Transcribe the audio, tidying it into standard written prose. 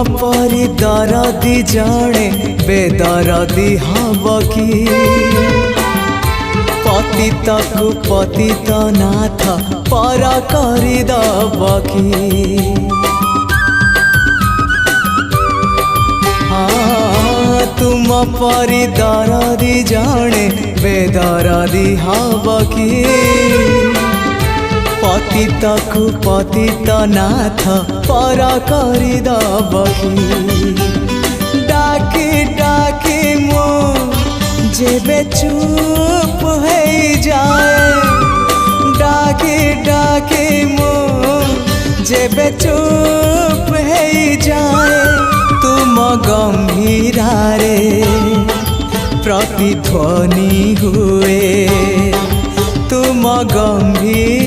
परी दरदी जड़े बेदरदी हब कि पतित को पतित नाथ पर करदब कि तुम परी दरदी जड़े बेदरदी हब कि पतित को पतित नाथ पर करदब कि डाकी डाकी मो जेबे चुप हो जाए डाकी डाकी मो जेबे चुप हो जाए तुम गंभीरारे प्रतिध्वनि हुए तुम गंभीर